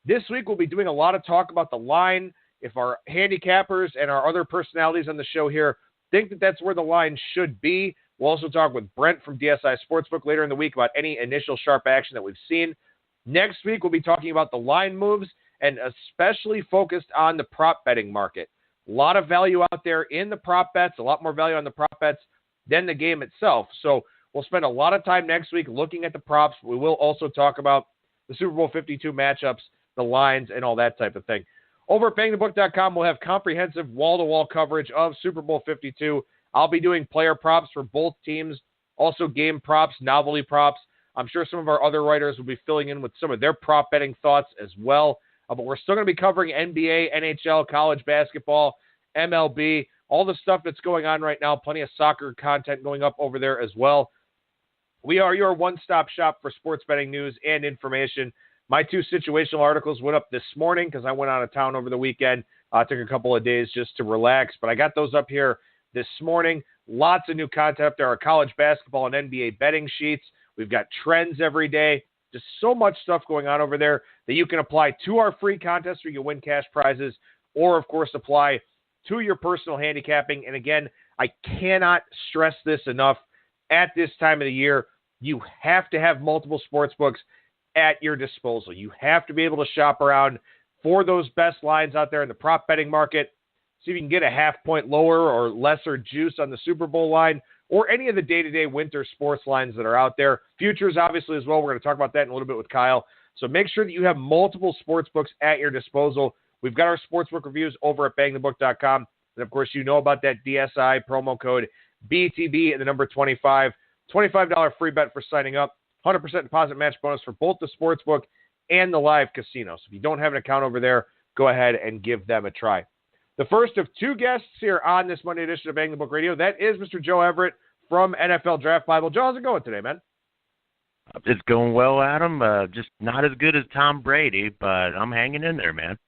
This week, we'll be doing a lot of talk about the line. If our handicappers and our other personalities on the show here think that that's where the line should be, we'll also talk with Brent from DSI Sportsbook later in the week about any initial sharp action that we've seen. Next week, we'll be talking about the line moves and especially focused on the prop betting market. A lot of value out there in the prop bets, a lot more value on the prop bets than the game itself. So we'll spend a lot of time next week looking at the props. We will also talk about the Super Bowl 52 matchups, the lines, and all that type of thing. Over at BangTheBook.com, we'll have comprehensive wall-to-wall coverage of Super Bowl 52. I'll be doing player props for both teams, also game props, novelty props. I'm sure some of our other writers will be filling in with some of their prop betting thoughts as well. But we're still going to be covering NBA, NHL, college basketball, MLB, all the stuff that's going on right now. Plenty of soccer content going up over there as well. We are your one-stop shop for sports betting news and information. My 2 situational articles went up this morning because I went out of town over the weekend. Took a couple of days just to relax, but I got those up here this morning. Lots of new content up there. Our college basketball and NBA betting sheets. We've got trends every day. Just so much stuff going on over there that you can apply to our free contest where you can win cash prizes or, of course, apply to your personal handicapping. And again, I cannot stress this enough. At this time of the year, you have to have multiple sports books at your disposal. You have to be able to shop around for those best lines out there in the prop betting market. See if you can get a half point lower or lesser juice on the Super Bowl line or any of the day-to-day winter sports lines that are out there. Futures, obviously, as well. We're going to talk about that in a little bit with Kyle. So make sure that you have multiple sports books at your disposal. We've got our sportsbook reviews over at BangTheBook.com. And, of course, you know about that DSI promo code BTB and the number 25. $25 free bet for signing up. 100% deposit match bonus for both the sportsbook and the live casino. So if you don't have an account over there, go ahead and give them a try. The first of 2 guests here on this Monday edition of Bang the Book Radio, that is Mr. Joe Everett from NFL Draft Bible. Joe, how's it going today, man? It's going well, Adam. Just not as good as Tom Brady, but I'm hanging in there, man.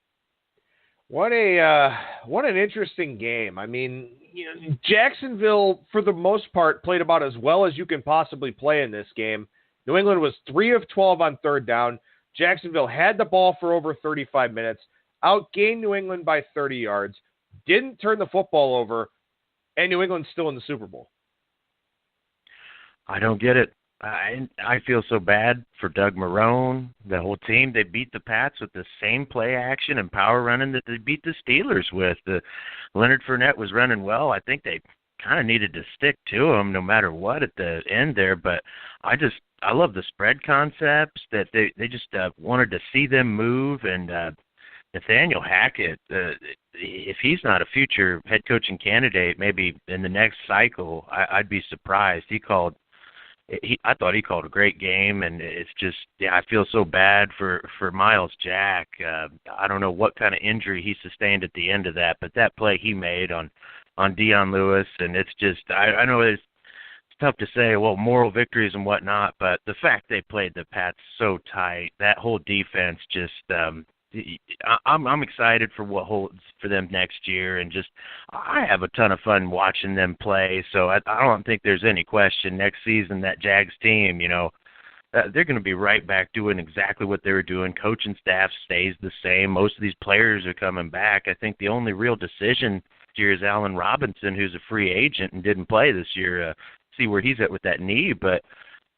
What an interesting game. I mean, Jacksonville, for the most part, played about as well as you can possibly play in this game. New England was 3 of 12 on third down. Jacksonville had the ball for over 35 minutes, outgained New England by 30 yards, didn't turn the football over, and New England's still in the Super Bowl. I don't get it. I feel so bad for Doug Marrone, the whole team. They beat the Pats with the same play action and power running that they beat the Steelers with. Leonard Fournette was running well. I think they kind of needed to stick to him no matter what at the end there. But I love the spread concepts that they just wanted to see them move. And Nathaniel Hackett, if he's not a future head coaching candidate, maybe in the next cycle, I'd be surprised. I thought he called a great game, and it's just, I feel so bad for Myles Jack. I don't know what kind of injury he sustained at the end of that, but that play he made on Deion Lewis, and it's just, I know it's tough to say, well, moral victories and whatnot, but the fact they played the Pats so tight, that whole defense just, I'm excited for what holds for them next year, and just I have a ton of fun watching them play. So I don't think there's any question next season that Jags team, they're going to be right back doing exactly what they were doing. Coaching staff stays the same. Most of these players are coming back. I think the only real decision here is Allen Robinson, who's a free agent and didn't play this year. See where he's at with that knee, but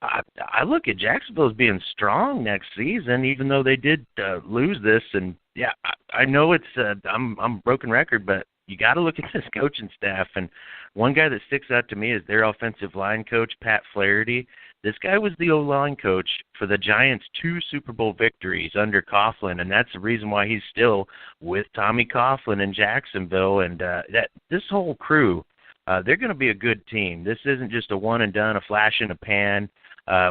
I look at Jacksonville as being strong next season, even though they did lose this. And yeah, I know it's I'm a broken record, but you got to look at this coaching staff. And one guy that sticks out to me is their offensive line coach, Pat Flaherty. This guy was the O-line coach for the Giants' 2 Super Bowl victories under Coughlin, and that's the reason why he's still with Tommy Coughlin in Jacksonville. And this whole crew, they're going to be a good team. This isn't just a one and done, a flash in a pan.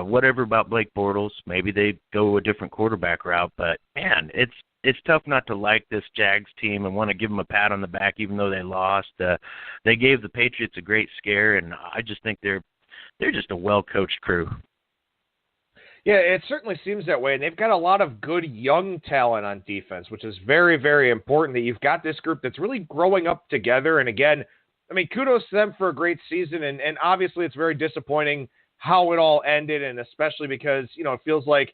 Whatever about Blake Bortles, maybe they go a different quarterback route, but man, it's tough not to like this Jags team and want to give them a pat on the back, even though they lost. They gave the Patriots a great scare, and I just think they're just a well-coached crew. Yeah, it certainly seems that way, and they've got a lot of good young talent on defense, which is very, very important that you've got this group that's really growing up together. And again, I mean, kudos to them for a great season, and obviously it's very disappointing how it all ended, and especially because, it feels like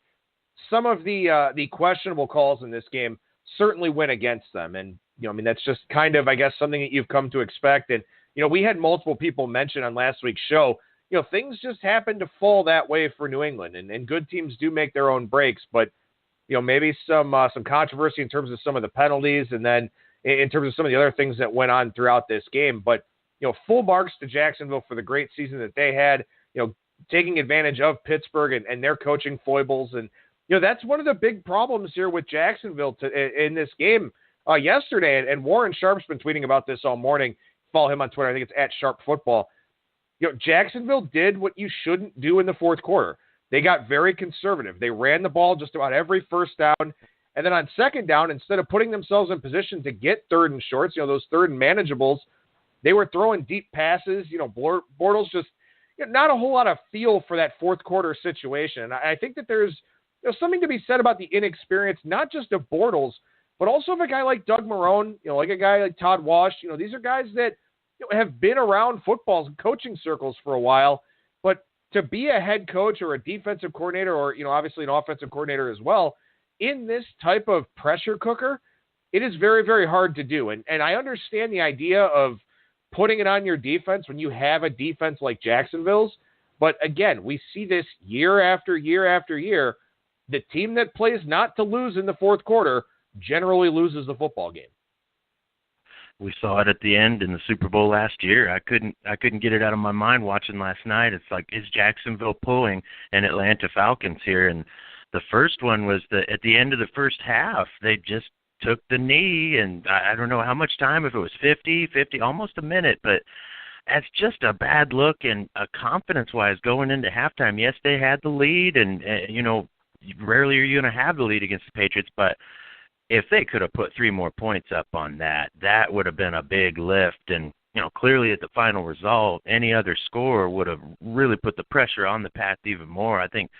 some of the questionable calls in this game certainly went against them. And, that's just kind of, I guess, something that you've come to expect. And, we had multiple people mention on last week's show, things just happen to fall that way for New England, and good teams do make their own breaks. But, maybe some controversy in terms of some of the penalties, and then in terms of some of the other things that went on throughout this game. But, full marks to Jacksonville for the great season that they had, taking advantage of Pittsburgh and their coaching foibles. And, that's one of the big problems here with Jacksonville in this game yesterday. And Warren Sharp's been tweeting about this all morning. Follow him on Twitter. I think it's @SharpFootball. Jacksonville did what you shouldn't do in the fourth quarter. They got very conservative. They ran the ball just about every first down. And then on second down, instead of putting themselves in position to get third and shorts, those third and manageables, they were throwing deep passes. Bortles just not a whole lot of feel for that fourth quarter situation. And I think that there's something to be said about the inexperience, not just of Bortles, but also of a guy like Doug Marrone, like a guy like Todd Wash. These are guys that have been around football coaching circles for a while, but to be a head coach or a defensive coordinator or, obviously an offensive coordinator as well, in this type of pressure cooker, it is very, very hard to do. And I understand the idea of putting it on your defense when you have a defense like Jacksonville's. But again, we see this year after year after year. The team that plays not to lose in the fourth quarter generally loses the football game. We saw it at the end in the Super Bowl last year. I couldn't get it out of my mind watching last night. It's like, is Jacksonville pulling an Atlanta Falcons here? And the first one was at the end of the first half, they just took the knee, and I don't know how much time, if it was 50, almost a minute, but that's just a bad look. And confidence-wise going into halftime, yes, they had the lead, and rarely are you going to have the lead against the Patriots, but if they could have put 3 more points up on that, that would have been a big lift. And, clearly at the final result, any other score would have really put the pressure on the Pats even more. I think,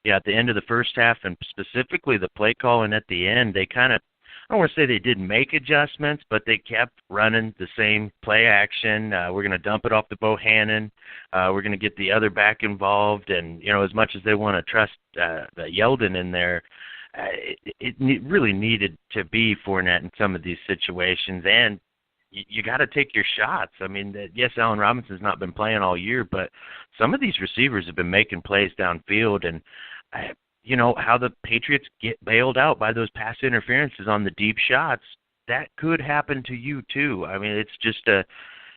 at the end of the first half, and specifically the play calling at the end, they kind of, I don't want to say they didn't make adjustments, but they kept running the same play action. We're going to dump it off to Bohannon. We're going to get the other back involved. And, as much as they want to trust Yeldon in there, it really needed to be Fournette in some of these situations, and you got to take your shots. I mean, yes, Allen Robinson's not been playing all year, but some of these receivers have been making plays downfield, and how the Patriots get bailed out by those pass interferences on the deep shots, that could happen to you too. I mean, it's just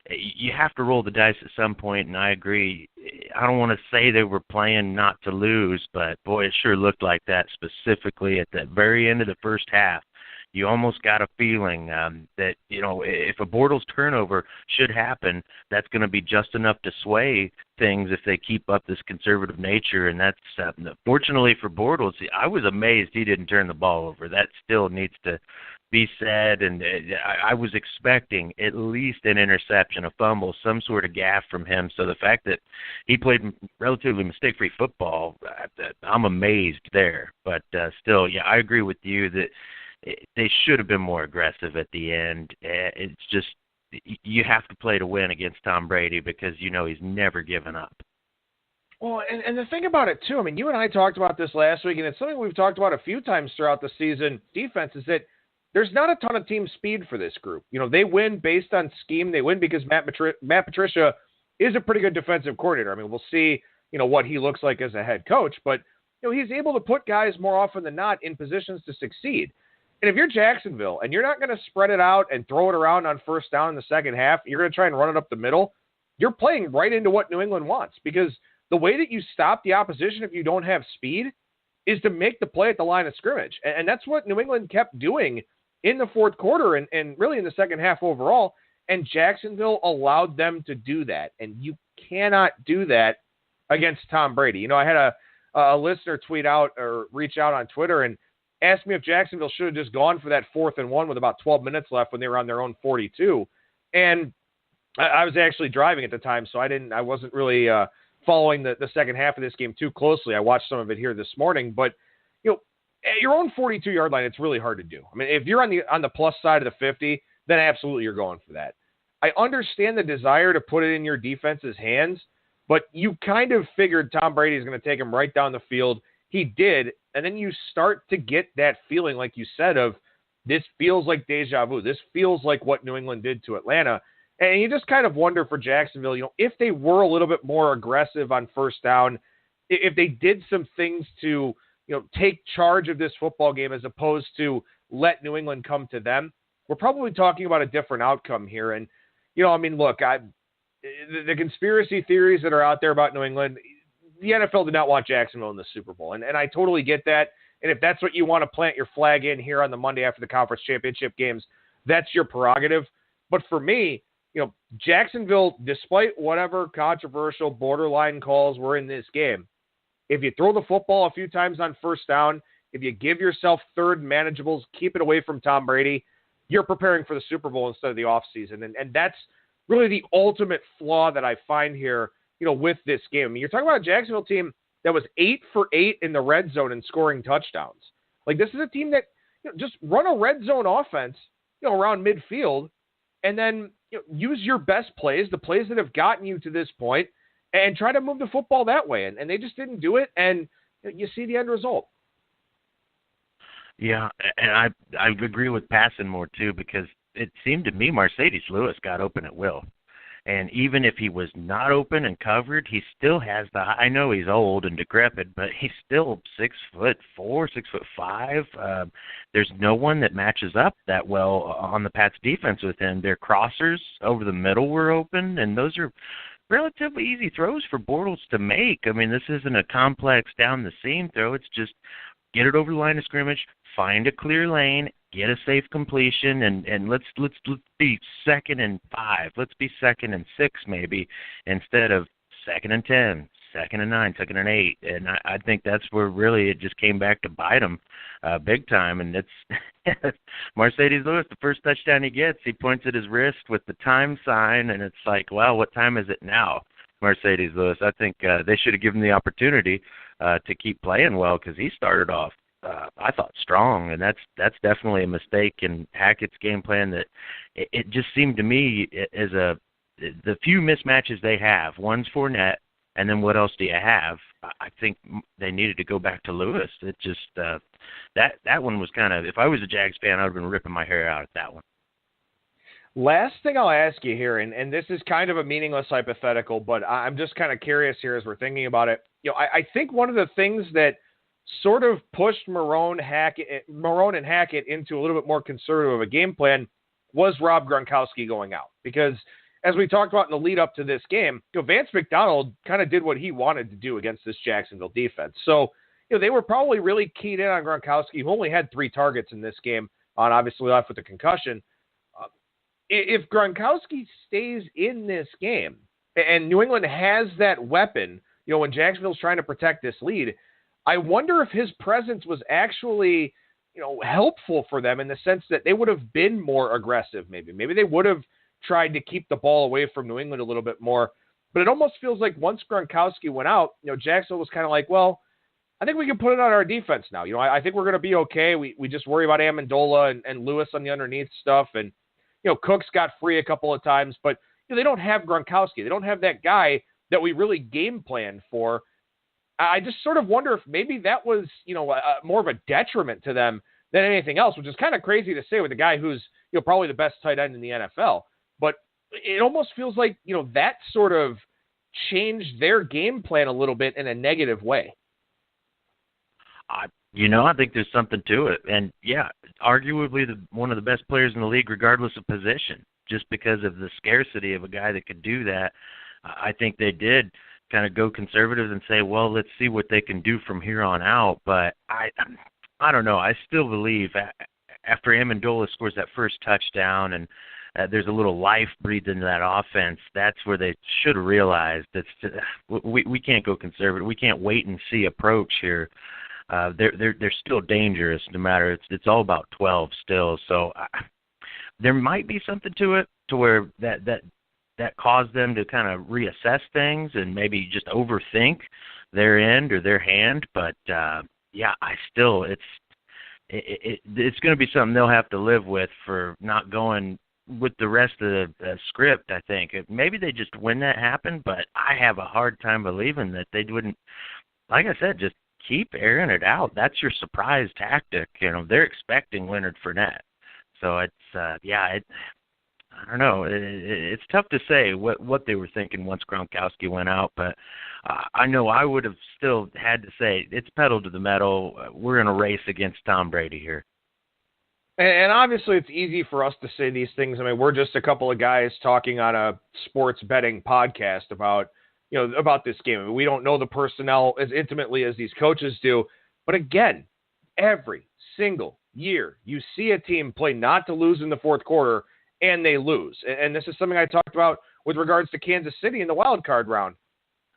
you have to roll the dice at some point, and I agree. I don't want to say they were playing not to lose, but, boy, it sure looked like that, specifically at the very end of the first half. You almost got a feeling that, if a Bortles turnover should happen, that's going to be just enough to sway things if they keep up this conservative nature. And that's, fortunately for Bortles, I was amazed he didn't turn the ball over. That still needs to be said, and I was expecting at least an interception, a fumble, some sort of gaffe from him. So the fact that he played relatively mistake-free football, I'm amazed there. But still, I agree with you that they should have been more aggressive at the end. It's just, you have to play to win against Tom Brady because he's never given up. Well, and the thing about it, too, I mean, you and I talked about this last week, and it's something we've talked about a few times throughout the season, defense, is that there's not a ton of team speed for this group. They win based on scheme. They win because Matt Patricia is a pretty good defensive coordinator. I mean, we'll see, what he looks like as a head coach, but, he's able to put guys more often than not in positions to succeed. And if you're Jacksonville and you're not going to spread it out and throw it around on first down in the second half, you're going to try and run it up the middle, you're playing right into what New England wants, because the way that you stop the opposition if you don't have speed is to make the play at the line of scrimmage. And that's what New England kept doing in the fourth quarter and really in the second half overall, and Jacksonville allowed them to do that. And you cannot do that against Tom Brady. I had a listener tweet out or reach out on Twitter and asked me if Jacksonville should have just gone for that 4th and 1 with about 12 minutes left when they were on their own 42. And I was actually driving at the time, so I wasn't really following the second half of this game too closely. I watched some of it here this morning, but at your own 42-yard line, it's really hard to do. I mean, if you're on the plus side of the 50, then absolutely you're going for that. I understand the desire to put it in your defense's hands, but you kind of figured Tom Brady is going to take him right down the field. he did. And then you start to get that feeling, like you said, of this feels like deja vu. This feels like what New England did to Atlanta. And you just kind of wonder for Jacksonville, if they were a little bit more aggressive on first down, if they did some things to, take charge of this football game as opposed to let New England come to them, we're probably talking about a different outcome here. And, look, the conspiracy theories that are out there about New England, the NFL did not want Jacksonville in the Super Bowl. And I totally get that. And if that's what you want to plant your flag in here on the Monday after the conference championship games, that's your prerogative. But for me, Jacksonville, despite whatever controversial borderline calls were in this game, if you throw the football a few times on first down, if you give yourself third manageables, keep it away from Tom Brady, you're preparing for the Super Bowl instead of the offseason. And that's really the ultimate flaw that I find here, with this game. You're talking about a Jacksonville team that was 8 for 8 in the red zone and scoring touchdowns. Like, this is a team that just run a red zone offense, around midfield, and then use your best plays, the plays that have gotten you to this point, and try to move the football that way. And they just didn't do it, and you see the end result. Yeah, and I agree with passing more, too, because it seemed to me Mercedes Lewis got open at will. And even if he was not open and covered, he still has I know he's old and decrepit, but he's still 6'4", 6'5". There's no one that matches up that well on the Pats defense with him. Their crossers over the middle were open, and those are relatively easy throws for Bortles to make. I mean, this isn't a complex down the seam throw. It's just get it over the line of scrimmage, find a clear lane, get a safe completion, and let's be 2nd and 5. Let's be 2nd and 6 maybe, instead of 2nd and 10, 2nd and 9, 2nd and 8. And I think that's where really it just came back to bite him big time. And it's Mercedes Lewis, the first touchdown he gets, he points at his wrist with the time sign, and it's like, well, what time is it now, Mercedes Lewis? I think they should have given him the opportunity to keep playing well, because he started off, I thought, strong, and that's definitely a mistake in Hackett's game plan. That it just seemed to me as the few mismatches they have. One's Fournette, and then what else do you have? I think they needed to go back to Lewis. It just that one was kind of, if I was a Jags fan, I would have been ripping my hair out at that one. Last thing I'll ask you here, and this is kind of a meaningless hypothetical, but I'm just kind of curious here as we're thinking about it. I think one of the things that sort of pushed Marrone and Hackett into a little bit more conservative of a game plan was Rob Gronkowski going out. Because as we talked about in the lead up to this game, Vance McDonald kind of did what he wanted to do against this Jacksonville defense. So, they were probably really keyed in on Gronkowski, who only had 3 targets in this game, on obviously left with a concussion. If Gronkowski stays in this game and New England has that weapon, when Jacksonville's trying to protect this lead, I wonder if his presence was actually, helpful for them in the sense that they would have been more aggressive. Maybe they would have tried to keep the ball away from New England a little bit more. But it almost feels like once Gronkowski went out, Jacksonville was kind of like, well, I think we can put it on our defense now. I think we're going to be okay. We just worry about Amendola and Lewis on the underneath stuff. And, Cooks got free a couple of times, but they don't have Gronkowski. They don't have that guy that we really game planned for. I just sort of wonder if maybe that was, more of a detriment to them than anything else, which is kind of crazy to say with a guy who's, probably the best tight end in the NFL. But it almost feels like, that sort of changed their game plan a little bit in a negative way. I think there's something to it. And, yeah, arguably one of the best players in the league regardless of position, just because of the scarcity of a guy that could do that. I think they did kind of go conservative and say, well, let's see what they can do from here on out. But I don't know. I still believe after Amendola scores that first touchdown and there's a little life breathed into that offense, that's where they should have realized that we can't go conservative. We can't wait and see approach here. They're still dangerous no matter. It's all about 12 still. So there might be something to it to where that caused them to kind of reassess things and maybe just overthink their end or their hand. But, it's going to be something they'll have to live with for not going with the rest of the script, I think. Maybe they just, when that happened, but I have a hard time believing that they wouldn't, like I said, just keep airing it out. That's your surprise tactic. They're expecting Leonard Fournette. So it's, I don't know. It's tough to say what they were thinking once Gronkowski went out, but I know I would have still had to say it's pedal to the metal. We're in a race against Tom Brady here. And obviously it's easy for us to say these things. I mean, we're just a couple of guys talking on a sports betting podcast about this game. I mean, we don't know the personnel as intimately as these coaches do. But again, every single year you see a team play not to lose in the fourth quarter, and they lose. And this is something I talked about with regards to Kansas City in the wild card round.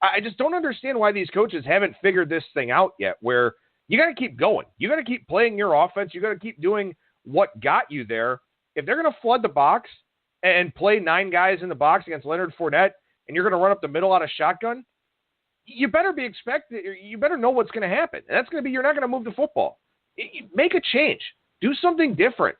I just don't understand why these coaches haven't figured this thing out yet, where you got to keep going. You got to keep playing your offense. You got to keep doing what got you there. If they're going to flood the box and play 9 guys in the box against Leonard Fournette, and you're going to run up the middle out of shotgun, you better be expected. You better know what's going to happen. And that's going to be, you're not going to move the football. Make a change. Do something different.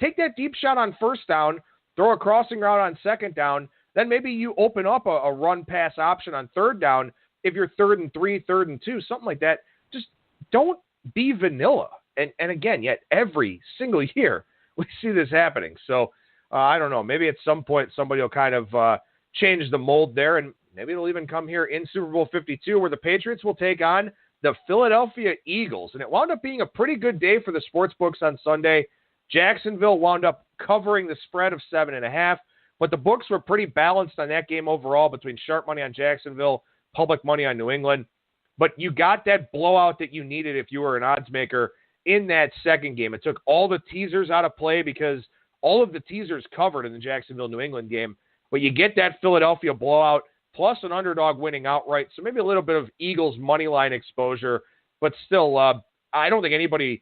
Take that deep shot on first down, throw a crossing route on second down, then maybe you open up a run-pass option on third down if you're 3rd and 3, 3rd and 2, something like that. Just don't be vanilla. And again, yet every single year we see this happening. So I don't know. Maybe at some point somebody will kind of change the mold there, and maybe it'll even come here in Super Bowl 52 where the Patriots will take on the Philadelphia Eagles. And it wound up being a pretty good day for the sports books on Sunday. Jacksonville wound up covering the spread of 7.5, but the books were pretty balanced on that game overall between sharp money on Jacksonville, public money on New England. But you got that blowout that you needed if you were an odds maker in that second game. It took all the teasers out of play because all of the teasers covered in the Jacksonville-New England game. But you get that Philadelphia blowout plus an underdog winning outright. So maybe a little bit of Eagles money line exposure, but still, I don't think anybody,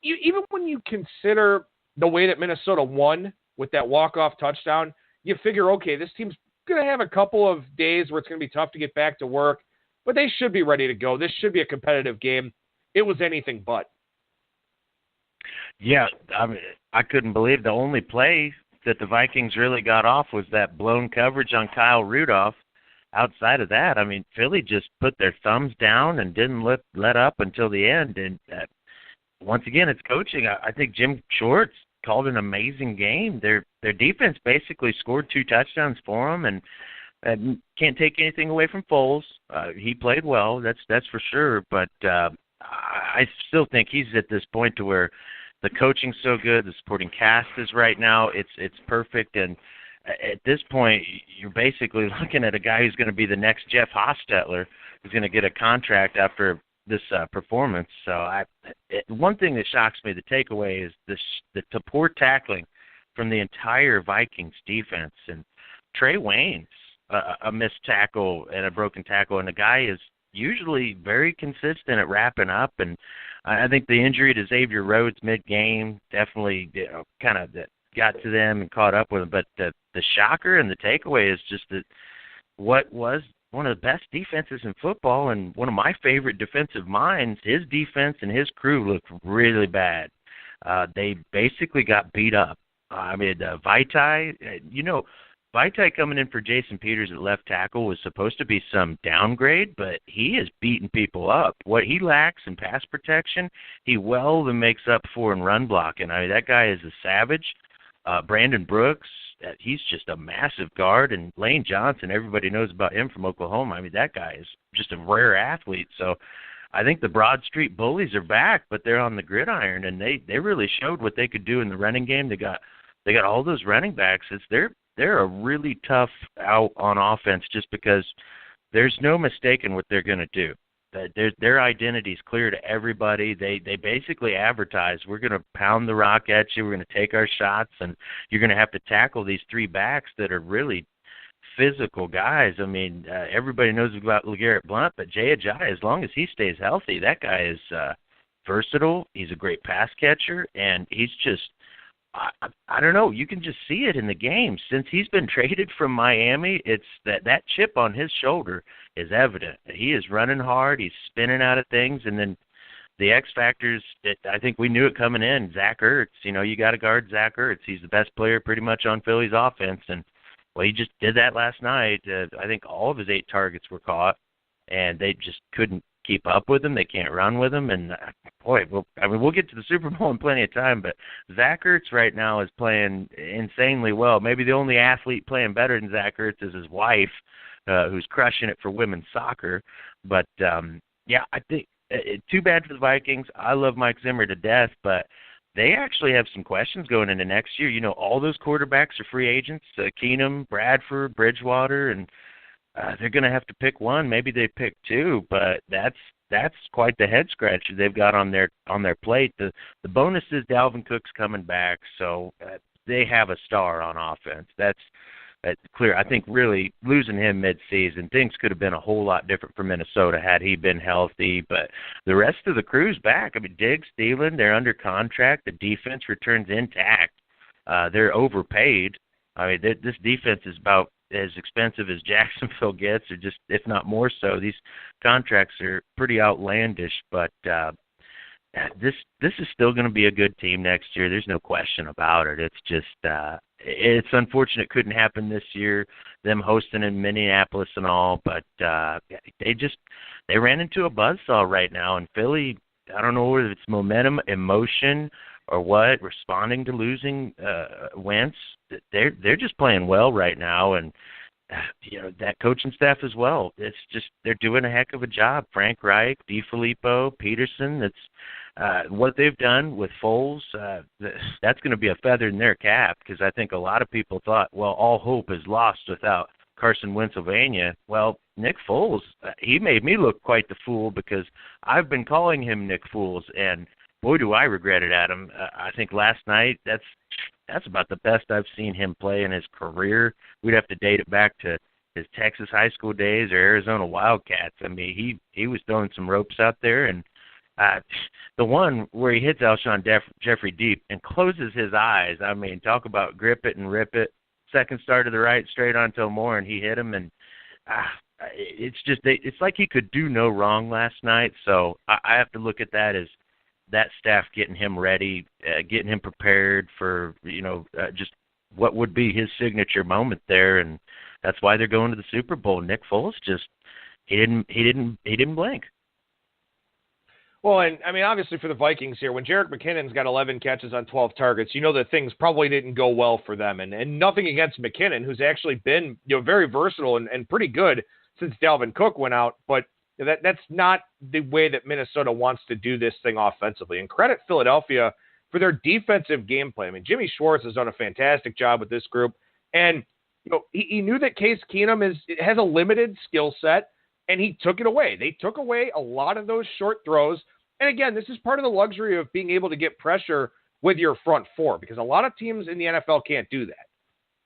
even when you consider the way that Minnesota won with that walk-off touchdown, you figure, okay, this team's going to have a couple of days where it's going to be tough to get back to work, but they should be ready to go. This should be a competitive game. It was anything but. Yeah, I couldn't believe the only play that the Vikings really got off was that blown coverage on Kyle Rudolph. Outside of that, Philly just put their thumbs down and didn't let up until the end. And once again, it's coaching. I think Jim Schwartz called an amazing game. Their defense basically scored 2 touchdowns for them, and can't take anything away from Foles. He played well, that's for sure. But I still think he's at this point to where the coaching's so good, the supporting cast is right now. It's perfect, and at this point, you're basically looking at a guy who's going to be the next Jeff Hostetler, who's going to get a contract after this performance. So one thing that shocks me, the takeaway, is the poor tackling from the entire Vikings defense. And Trey Wayne's a missed tackle and a broken tackle, and the guy is usually very consistent at wrapping up. And I think the injury to Xavier Rhodes mid-game definitely kind of got to them and caught up with them. But the shocker and the takeaway is just that what was one of the best defenses in football and one of my favorite defensive minds, his defense and his crew looked really bad. They basically got beat up. Vaitai, Vaitai coming in for Jason Peters at left tackle was supposed to be some downgrade, but he is beating people up. What he lacks in pass protection, he well makes up for in run blocking. That guy is a savage. Brandon Brooks, he's just a massive guard, and Lane Johnson, everybody knows about him from Oklahoma. That guy is just a rare athlete. So I think the Broad Street Bullies are back, but they're on the gridiron, and they really showed what they could do in the running game. They got all those running backs. They're a really tough out on offense just because there's no mistaking what they're going to do. Their identity is clear to everybody. They basically advertise, we're going to pound the rock at you, we're going to take our shots, and you're going to have to tackle these 3 backs that are really physical guys. Everybody knows about LeGarrette Blount, but Jay Ajayi, as long as he stays healthy, that guy is versatile. He's a great pass catcher, and he's just I don't know. You can just see it in the game. Since he's been traded from Miami, it's that chip on his shoulder is evident. He is running hard. He's spinning out of things. And then the X factors, I think we knew it coming in. Zach Ertz, you got to guard Zach Ertz. He's the best player pretty much on Philly's offense. And, he just did that last night. I think all of his 8 targets were caught, and they just couldn't keep up with him. They can't run with him. And, we'll get to the Super Bowl in plenty of time, but Zach Ertz right now is playing insanely well. Maybe the only athlete playing better than Zach Ertz is his wife, who's crushing it for women's soccer. But, I think too bad for the Vikings. I love Mike Zimmer to death, but they actually have some questions going into next year. All those quarterbacks are free agents, Keenum, Bradford, Bridgewater, and they're going to have to pick one. Maybe they pick two, but that's quite the head scratcher they've got on their plate. The bonus is Dalvin Cook's coming back, so they have a star on offense. That's clear. I think really losing him mid-season, things could have been a whole lot different for Minnesota had he been healthy. But the rest of the crew's back. Diggs, Thielen, they're under contract. The defense returns intact. They're overpaid. This defense is about as expensive as Jacksonville gets, or just if not more so. These contracts are pretty outlandish, but this is still going to be a good team next year. There's no question about it. It's just it's unfortunate it couldn't happen this year, them hosting in Minneapolis and all, but they ran into a buzzsaw right now, and Philly, I don't know whether it's momentum, emotion, or what, responding to losing Wentz. They're just playing well right now, and that coaching staff as well. It's just they're doing a heck of a job. Frank Reich, DeFilippo, Peterson. That's what they've done with Foles. That's going to be a feather in their cap, because I think a lot of people thought, well, all hope is lost without Carson Wentz. Well, Nick Foles, he made me look quite the fool, because I've been calling him Nick Foles, and boy, do I regret it, Adam. I think last night, that's about the best I've seen him play in his career. We'd have to date it back to his Texas high school days or Arizona Wildcats. He was throwing some ropes out there, and the one where he hits Alshon Jeffrey deep and closes his eyes. Talk about grip it and rip it. Second star to the right, straight on to Moore, and he hit him, and it's like he could do no wrong last night. So I have to look at that as that staff getting him ready, getting him prepared for, just what would be his signature moment there. And that's why they're going to the Super Bowl. Nick Foles he didn't blink. Well, and obviously for the Vikings here, when Jerick McKinnon's got 11 catches on 12 targets, that things probably didn't go well for them. And nothing against McKinnon, who's actually been, very versatile and pretty good since Dalvin Cook went out. But that's not the way that Minnesota wants to do this thing offensively. And credit Philadelphia for their defensive game plan. Jimmy Schwartz has done a fantastic job with this group. And, he knew that Case Keenum has a limited skill set, and he took it away. They took away a lot of those short throws. And again, this is part of the luxury of being able to get pressure with your front four, because a lot of teams in the NFL can't do that.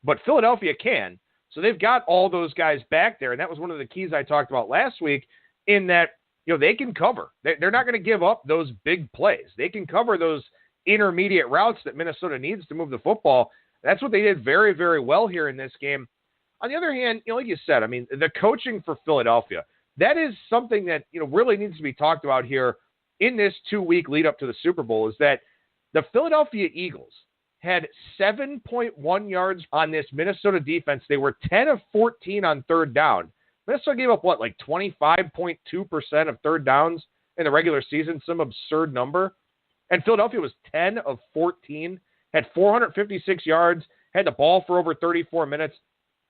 But Philadelphia can. So they've got all those guys back there. And that was one of the keys I talked about last week, in that, they can cover. They're not going to give up those big plays. They can cover those intermediate routes that Minnesota needs to move the football. That's what they did very, very well here in this game. On the other hand, like you said, the coaching for Philadelphia, that is something that, really needs to be talked about here in this 2-week lead up to the Super Bowl, is that the Philadelphia Eagles had 7.1 yards on this Minnesota defense. They were 10 of 14 on third down. Minnesota gave up, 25.2% of third downs in the regular season, some absurd number. And Philadelphia was 10 of 14, had 456 yards, had the ball for over 34 minutes.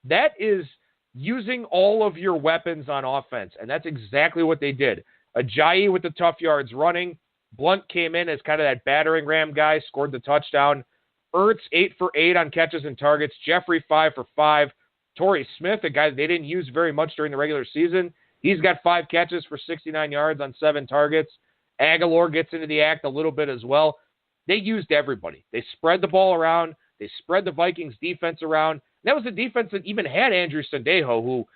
That is using all of your weapons on offense, and that's exactly what they did. Ajayi with the tough yards running. Blunt came in as kind of that battering ram guy, scored the touchdown. Ertz 8 for 8 on catches and targets. Jeffrey 5 for 5. Torrey Smith, a guy they didn't use very much during the regular season, he's got 5 catches for 69 yards on 7 targets. Aguilar gets into the act a little bit as well. They used everybody. They spread the ball around. They spread the Vikings defense around. That was the defense that even had Andrew Sendejo, who,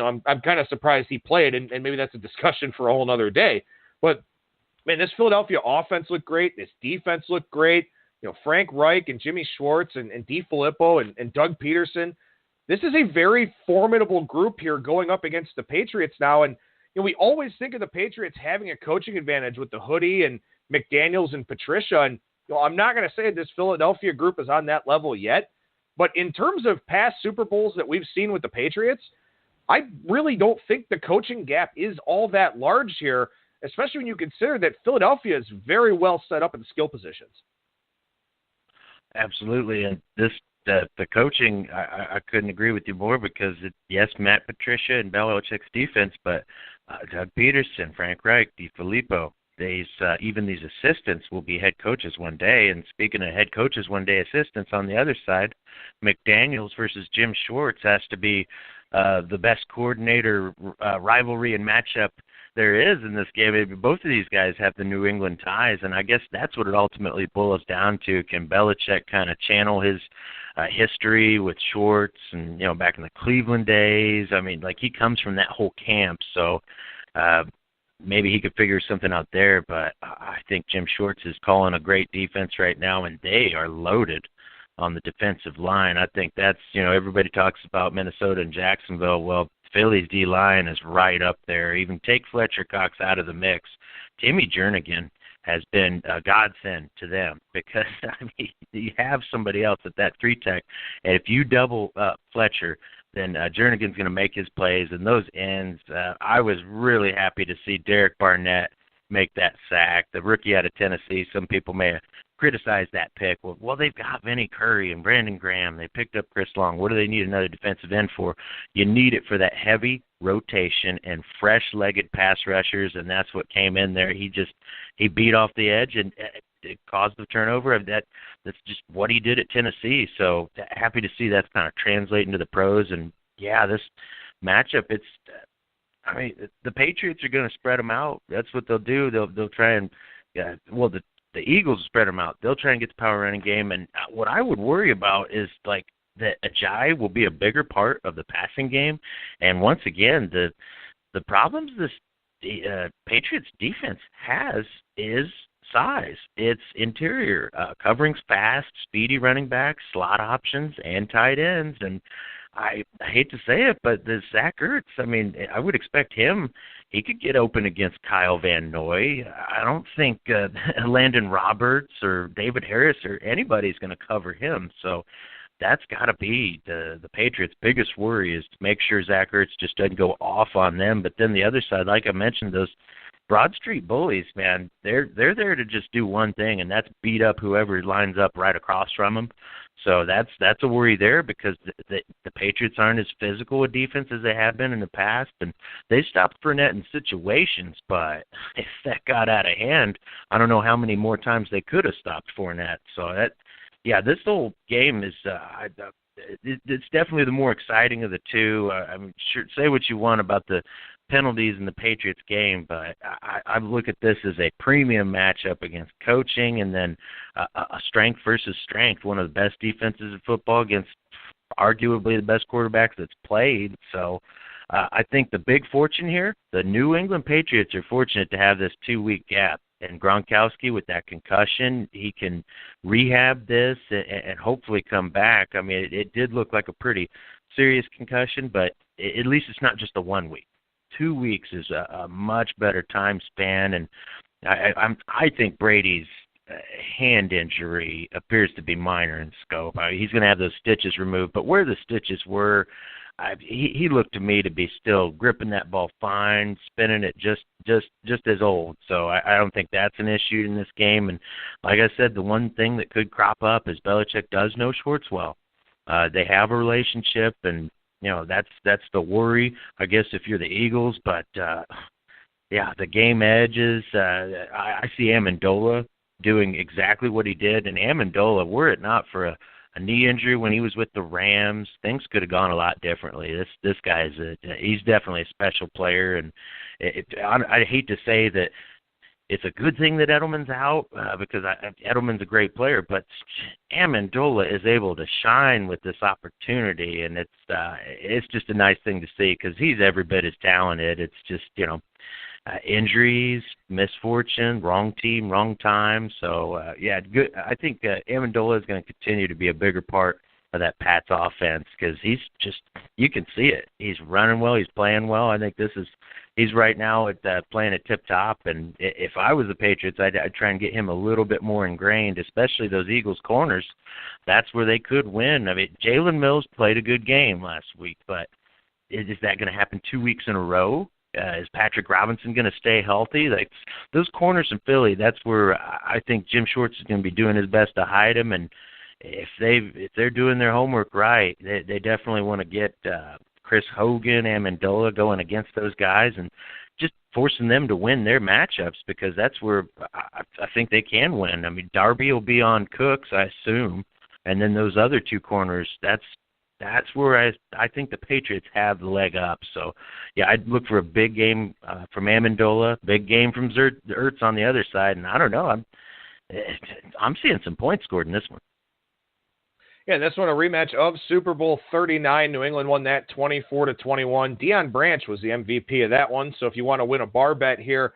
I'm kind of surprised he played, and maybe that's a discussion for a whole nother day. But, man, this Philadelphia offense looked great. This defense looked great. Frank Reich and Jimmy Schwartz and DeFilippo and Doug Peterson. This is a very formidable group here going up against the Patriots now. And we always think of the Patriots having a coaching advantage with the Hoodie and McDaniels and Patricia. And I'm not going to say this Philadelphia group is on that level yet. But in terms of past Super Bowls that we've seen with the Patriots, I really don't think the coaching gap is all that large here, especially when you consider that Philadelphia is very well set up in the skill positions. Absolutely, and the coaching, I couldn't agree with you more because, yes, Matt Patricia and Belichick's defense, but Doug Peterson, Frank Reich, DiFilippo, even these assistants will be head coaches one day. And speaking of head coaches one day assistants, on the other side, McDaniels versus Jim Schwartz has to be the best coordinator rivalry and matchup there is in this game. Both of these guys have the New England ties, and I guess that's what it ultimately boils down to. Can Belichick kind of channel his history with Schwartz and, back in the Cleveland days? I mean, like, he comes from that whole camp, so maybe he could figure something out there, but I think Jim Schwartz is calling a great defense right now, and they are loaded on the defensive line. I think that's, everybody talks about Minnesota and Jacksonville. Well, Philly's D-line is right up there. Even take Fletcher Cox out of the mix. Timmy Jernigan has been a godsend to them because, you have somebody else at that 3-tech, and if you double up Fletcher, then Jernigan's going to make his plays. And those ends, I was really happy to see Derek Barnett make that sack. The rookie out of Tennessee, some people may have criticized that pick. Well, they've got Vinny Curry and Brandon Graham. They picked up Chris Long. What do they need another defensive end for? You need it for that heavy rotation and fresh-legged pass rushers, and that's what came in there. He beat off the edge and it caused the turnover. That's just what he did at Tennessee. So happy to see that's kind of translating to the pros. And, yeah, this matchup, the Patriots are going to spread them out. That's what they'll do. They'll try and the Eagles spread them out. They'll try and get the power running game. And what I would worry about is, like, that Ajayi will be a bigger part of the passing game. And once again, the problems this Patriots defense has is size. It's interior, coverings fast, speedy running backs, slot options, and tight ends. And I hate to say it, but the Zach Ertz, I would expect him. He could get open against Kyle Van Noy. I don't think Landon Roberts or David Harris or anybody's going to cover him. So that's got to be the Patriots' biggest worry, is to make sure Zach Ertz just doesn't go off on them. But then the other side, like I mentioned, those Broad Street bullies, man, they're there to just do one thing, and that's beat up whoever lines up right across from them. So that's a worry there, because the Patriots aren't as physical a defense as they have been in the past, and they stopped Fournette in situations, but if that got out of hand, I don't know how many more times they could have stopped Fournette. So this whole game is it's definitely the more exciting of the two. Sure, say what you want about the penalties in the Patriots game, but I look at this as a premium matchup against coaching, and then a strength versus strength, one of the best defenses in football against arguably the best quarterbacks that's played. So I think the big fortune here, the New England Patriots are fortunate to have this 2-week gap. And Gronkowski, with that concussion, he can rehab this and hopefully come back. It did look like a pretty serious concussion, but at least it's not just a 1 week. 2 weeks is a much better time span, and I think Brady's hand injury appears to be minor in scope. He's going to have those stitches removed, but where the stitches were, he looked to me to be still gripping that ball fine, spinning it just as old. So I don't think that's an issue in this game. And like I said, the one thing that could crop up is Belichick does know Schwartz well. They have a relationship, and that's the worry, I guess, if you're the Eagles. But the game edges. I see Amendola doing exactly what he did, and Amendola, were it not for a knee injury when he was with the Rams, things could have gone a lot differently. This guy's he's definitely a special player, and I hate to say that it's a good thing that Edelman's out, because Edelman's a great player, but Amendola is able to shine with this opportunity, and it's just a nice thing to see, because he's every bit as talented. It's just injuries, misfortune, wrong team, wrong time. So good. I think Amendola is going to continue to be a bigger part of that Pats offense, because he's just, you can see it. He's running well. He's playing well. I think he's right now at playing at tip top. And if I was the Patriots, I'd try and get him a little bit more ingrained, especially those Eagles corners. That's where they could win. Jalen Mills played a good game last week, but is that going to happen 2 weeks in a row? Is Patrick Robinson going to stay healthy? Like those corners in Philly, that's where I think Jim Schwartz is going to be doing his best to hide them. And if they're doing their homework right, they definitely want to get Chris Hogan, Amendola going against those guys and just forcing them to win their matchups, because that's where I think they can win. I mean, Darby will be on Cooks, I assume, and then those other two corners, that's where I think the Patriots have the leg up. So, yeah, I'd look for a big game from Amendola, big game from Ertz on the other side, and I don't know, I'm seeing some points scored in this one. Yeah, this one a rematch of Super Bowl 39. New England won that 24-21. Deion Branch was the MVP of that one. So if you want to win a bar bet here,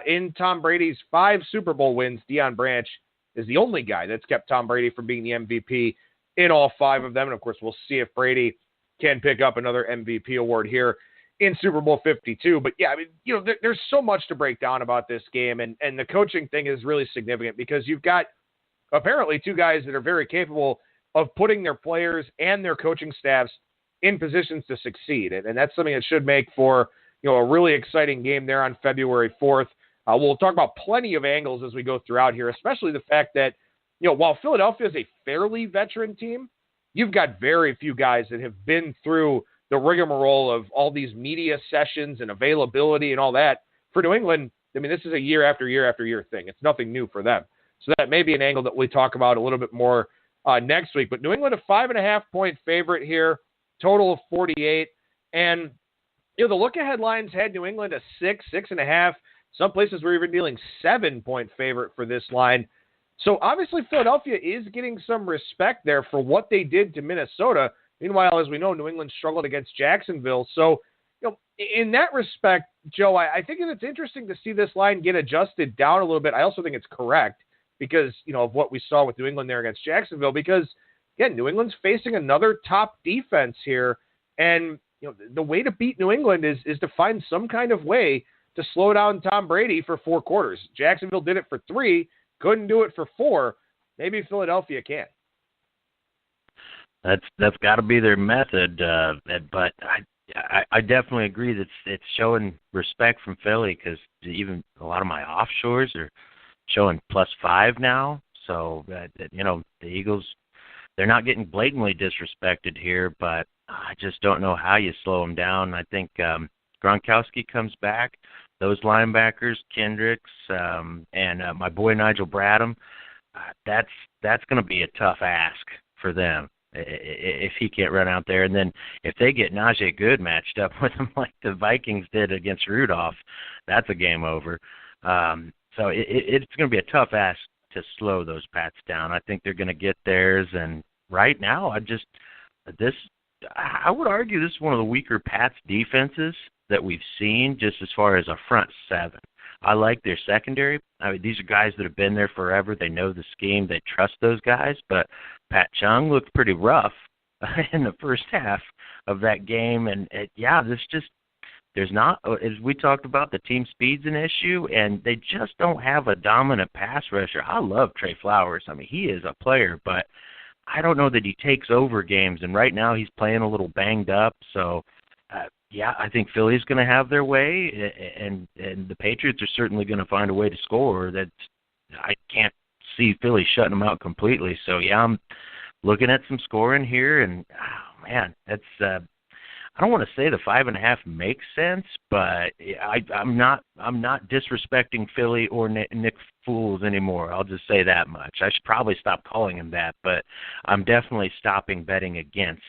in Tom Brady's 5 Super Bowl wins, Deion Branch is the only guy that's kept Tom Brady from being the MVP in all 5 of them. And, of course, we'll see if Brady can pick up another MVP award here in Super Bowl 52. But, yeah, I mean, there's so much to break down about this game. And the coaching thing is really significant because you've got apparently 2 guys that are very capable of putting their players and their coaching staffs in positions to succeed. And that's something that should make for, a really exciting game there on February 4th. We'll talk about plenty of angles as we go throughout here, especially the fact that, while Philadelphia is a fairly veteran team, you've got very few guys that have been through the rigmarole of all these media sessions and availability and all that. For New England, I mean, this is a year after year after year thing. It's nothing new for them. So that may be an angle that we talk about a little bit more next week. But New England, a 5.5-point favorite here, total of 48. And, the look-ahead lines had New England a 6.5. Some places were even dealing 7-point favorite for this line. So obviously Philadelphia is getting some respect there for what they did to Minnesota. Meanwhile, as we know, New England struggled against Jacksonville. So, in that respect, Joe, I think it's interesting to see this line get adjusted down a little bit. I also think it's correct because, of what we saw with New England there against Jacksonville, because, again, New England's facing another top defense here. And, the way to beat New England is to find some kind of way to slow down Tom Brady for 4 quarters. Jacksonville did it for 3, couldn't do it for 4. Maybe Philadelphia can. That's got to be their method, but I definitely agree that it's showing respect from Philly, because even a lot of my offshores are showing +5 now. So, the Eagles, they're not getting blatantly disrespected here, but I just don't know how you slow them down. I think Gronkowski comes back. Those linebackers, Kendricks, and my boy Nigel Bradham, that's going to be a tough ask for them if he can't run out there. And then if they get Najee Good matched up with him like the Vikings did against Rudolph, that's a game over. So it's going to be a tough ask to slow those Pats down. I think they're going to get theirs. And right now, I would argue this is one of the weaker Pats defenses that we've seen just as far as a front 7. I like their secondary. I mean, these are guys that have been there forever. They know the scheme. They trust those guys. But Pat Chung looked pretty rough in the first half of that game. And, there's not, as we talked about, the team speed's an issue, and they just don't have a dominant pass rusher. I love Trey Flowers. I mean, he is a player, but I don't know that he takes over games, and right now he's playing a little banged up. So, I think Philly's going to have their way, and the Patriots are certainly going to find a way to score. That I can't see Philly shutting them out completely. So, I'm looking at some scoring here, and, that's I don't want to say the 5.5 makes sense, but I'm not disrespecting Philly or Nick Foles anymore. I'll just say that much. I should probably stop calling him that, but I'm definitely stopping betting against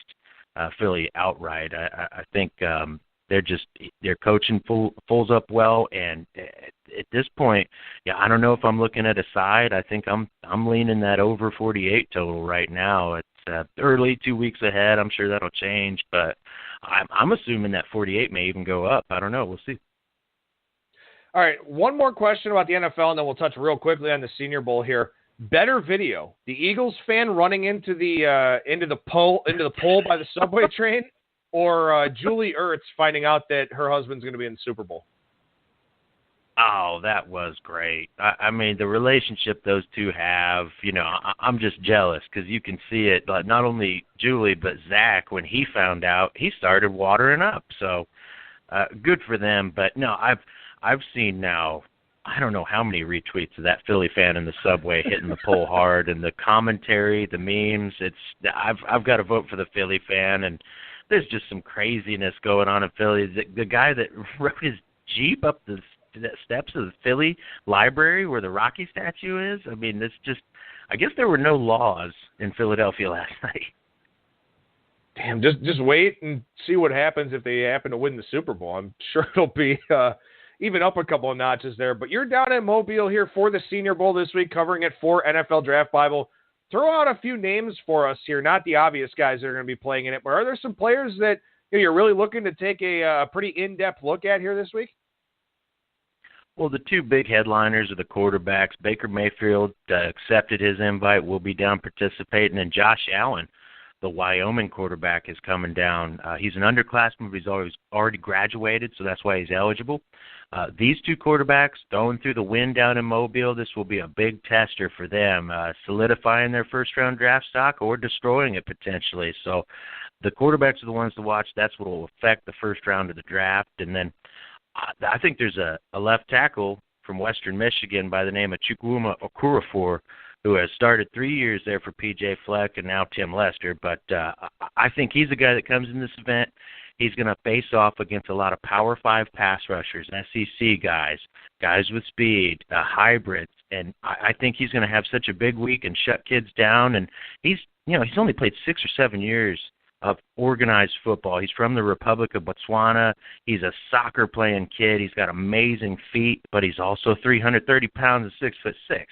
Philly outright. I think they're coaching Foles up well, and at this point, I don't know if I'm looking at a side. I think I'm leaning that over 48 total right now. It's early, 2 weeks ahead. I'm sure that'll change, but I'm assuming that 48 may even go up. I don't know. We'll see. All right, one more question about the NFL, and then we'll touch real quickly on the Senior Bowl here. Better video: the Eagles fan running into the pole by the subway train, or Julie Ertz finding out that her husband's going to be in the Super Bowl? Oh, that was great. I mean, the relationship those two have, I'm just jealous because you can see it. Like, not only Julie, but Zach, when he found out, he started watering up. So good for them. But, no, I've seen now, I don't know how many retweets of that Philly fan in the subway hitting the pole hard, and the commentary, the memes. I've got to vote for the Philly fan, and there's just some craziness going on in Philly. The guy that rode his Jeep up the steps of the Philly library where the Rocky statue is. I mean, it's just, I guess there were no laws in Philadelphia last night. Damn, just wait and see what happens if they happen to win the Super Bowl. I'm sure it'll be even up a couple of notches there. But you're down in Mobile here for the Senior Bowl this week, covering it for NFL Draft Bible. Throw out a few names for us here, not the obvious guys that are going to be playing in it, but are there some players that you're really looking to take a pretty in-depth look at here this week? Well, the two big headliners are the quarterbacks. Baker Mayfield accepted his invite, will be down participating, and Josh Allen, the Wyoming quarterback, is coming down. He's an underclassman, but he's already graduated, so that's why he's eligible. These two quarterbacks going through the wind down in Mobile, this will be a big tester for them, solidifying their first-round draft stock or destroying it potentially. So the quarterbacks are the ones to watch. That's what will affect the first round of the draft. And then I think there's a left tackle from Western Michigan by the name of Chukwuma Okorafor, who has started 3 years there for P.J. Fleck and now Tim Lester. But I think he's a guy that comes in this event. He's going to face off against a lot of Power 5 pass rushers, SEC guys with speed, hybrids. And I think he's going to have such a big week and shut kids down. And he's only played 6 or 7 years of organized football. He's from the Republic of Botswana. He's a soccer-playing kid. He's got amazing feet, but he's also 330 pounds and 6'6".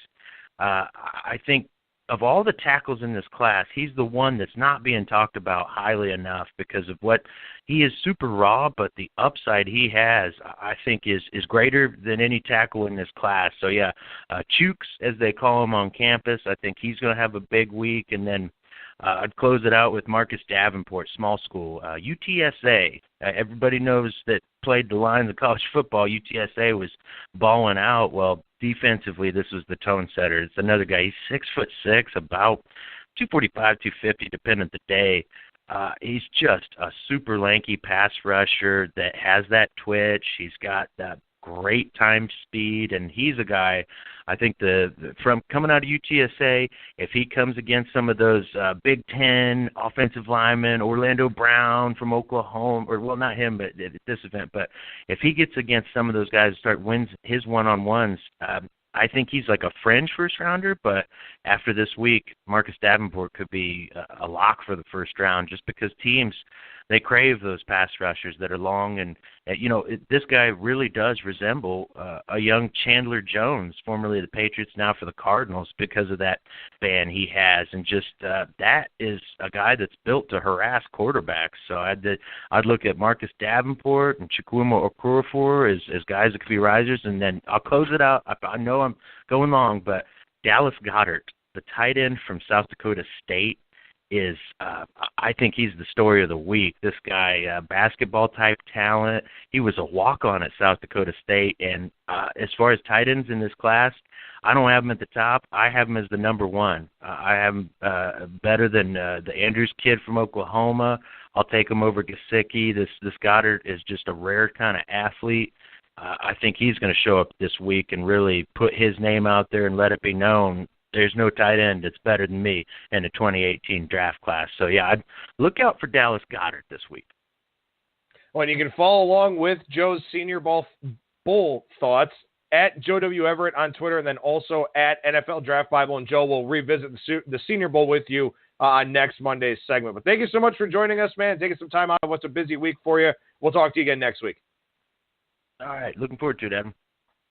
I think of all the tackles in this class, he's the one that's not being talked about highly enough because of what he is super raw, but the upside he has, I think, is greater than any tackle in this class. So, yeah, Chooks, as they call him on campus, I think he's going to have a big week. And then I'd close it out with Marcus Davenport, small school. UTSA, everybody knows that played the lines of college football. UTSA was balling out. Well, defensively, this was the tone setter. It's another guy. He's 6'6", about 245, 250, depending on the day. He's just a super lanky pass rusher that has that twitch. He's got that great time speed, and he's a guy, I think, from coming out of UTSA, if he comes against some of those Big Ten offensive linemen, Orlando Brown from Oklahoma, or well, not him, but at this event, but if he gets against some of those guys and wins his one-on-ones, I think he's like a fringe first-rounder, but after this week, Marcus Davenport could be a lock for the first round just because teams, they crave those pass rushers that are long. And, this guy really does resemble a young Chandler Jones, formerly the Patriots, now for the Cardinals, because of that fan he has. And just that is a guy that's built to harass quarterbacks. So I'd look at Marcus Davenport and Chukwuma Okorafor as guys that could be risers. And then I'll close it out. I know I'm going long, but Dallas Goedert, the tight end from South Dakota State, is I think he's the story of the week. This guy, basketball-type talent. He was a walk-on at South Dakota State. And as far as tight ends in this class, I don't have him at the top. I have him as the number one. I have him better than the Andrews kid from Oklahoma. I'll take him over Gesicki. This Goddard is just a rare kind of athlete. I think he's going to show up this week and really put his name out there and let it be known there's no tight end that's better than me in the 2018 draft class. So, yeah, I'd look out for Dallas Goedert this week. Well, and you can follow along with Joe's Senior Bowl thoughts at Joe W. Everett on Twitter, and then also at NFL Draft Bible. And Joe will revisit the Senior Bowl with you on next Monday's segment. But thank you so much for joining us, man. Taking some time out of what's a busy week for you. We'll talk to you again next week. All right. Looking forward to it, Adam.